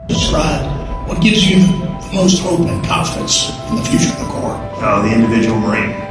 Describe what gives you the most hope and confidence in the future of the Corps. The individual Marine.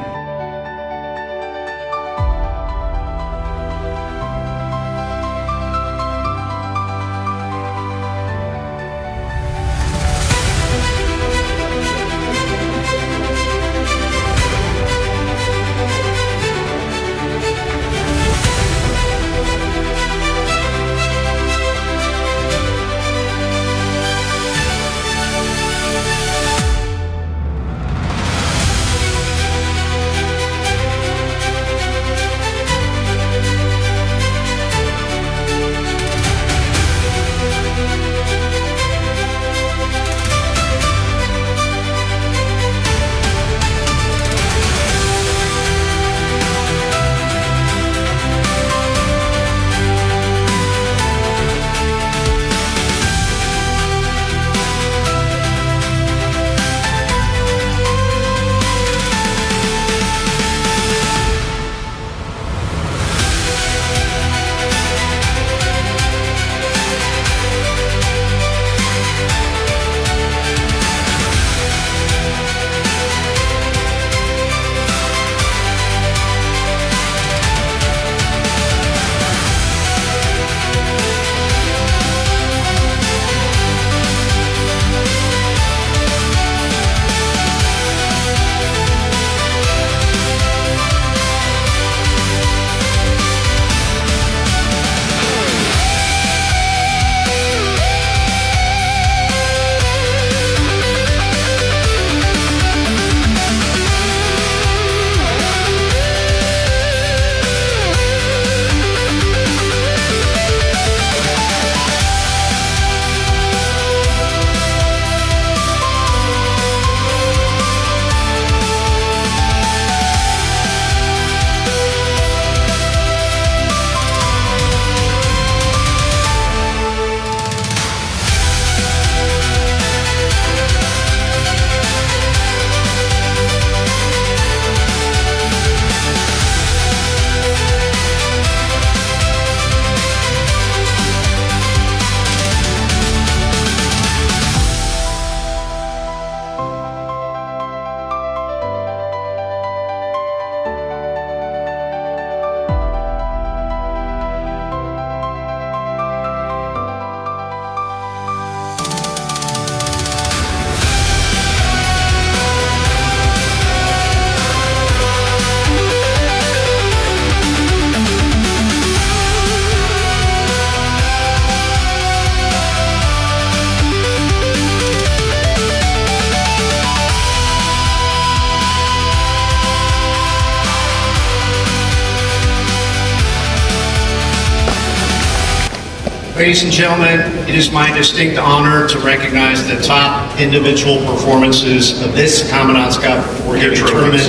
Ladies and gentlemen, it is my distinct honor to recognize the top individual performances of this Commandant's Cup wargaming tournament.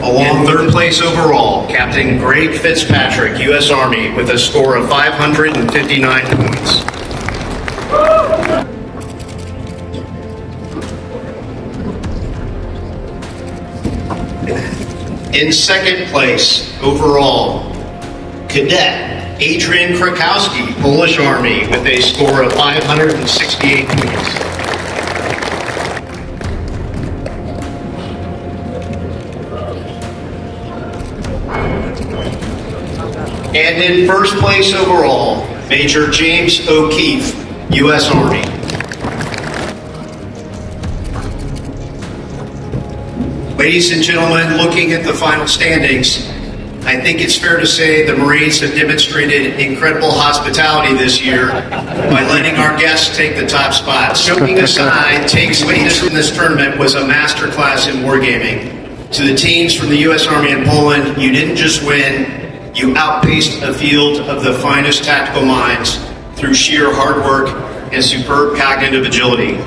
Along third place overall, Captain Greg Fitzpatrick, U.S. Army, with a score of 559 points. In second place overall, Cadet Adrian Krakowski, Polish Army, with a score of 568 points. And in first place overall, Major James O'Keefe, U.S. Army. Ladies and gentlemen, looking at the final standings, I think it's fair to say the Marines have demonstrated incredible hospitality this year by letting our guests take the top spots. Joking aside, taking place in this tournament was a masterclass in wargaming. To the teams from the U.S. Army and Poland, you didn't just win, you outpaced a field of the finest tactical minds through sheer hard work and superb cognitive agility.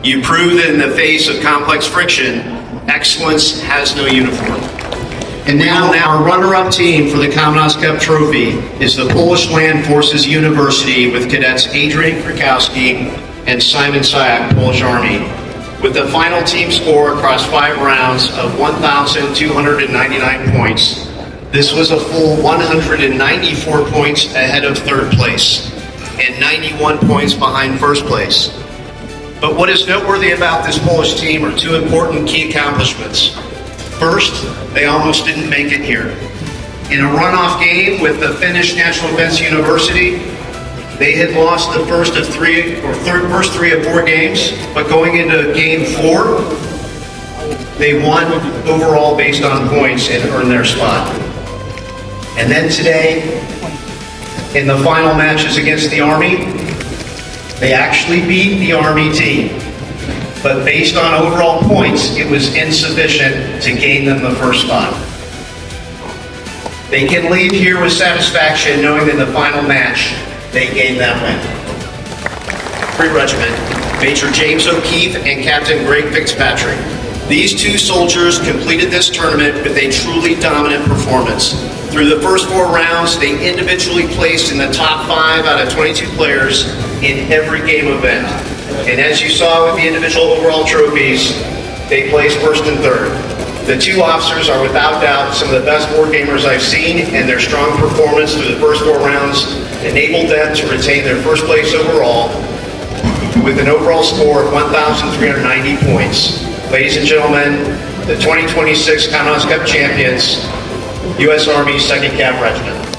You proved that in the face of complex friction, excellence has no uniform. And now our runner-up team for the Commandant's Cup trophy is the Polish Land Forces University with cadets Adrian Krakowski and Simon Sayak, Polish Army, with the final team score across 5 rounds of 1,299 points. This was a full 194 points ahead of third place and 91 points behind first place. But what is noteworthy about this Polish team are two important key accomplishments. First, they almost didn't make it here. In a runoff game with the Finnish National Defense University, they had lost the first three of four games, but going into game 4, they won overall based on points and earned their spot. And then today, in the final matches against the Army, they actually beat the Army team. But based on overall points, it was insufficient to gain them the first spot. They can leave here with satisfaction knowing that in the final match, they gained that win. Free Regiment, Major James O'Keefe and Captain Greg Fitzpatrick. These two soldiers completed this tournament with a truly dominant performance. Through the first 4 rounds, they individually placed in the top 5 out of 22 players in every game event. And as you saw with the individual overall trophies, they placed first and third. The two officers are without doubt some of the best board gamers I've seen, and their strong performance through the first 4 rounds enabled them to retain their first place overall with an overall score of 1,390 points. Ladies and gentlemen, the 2026 Commandant's Cup champions, U.S. Army 2nd Cav Regiment.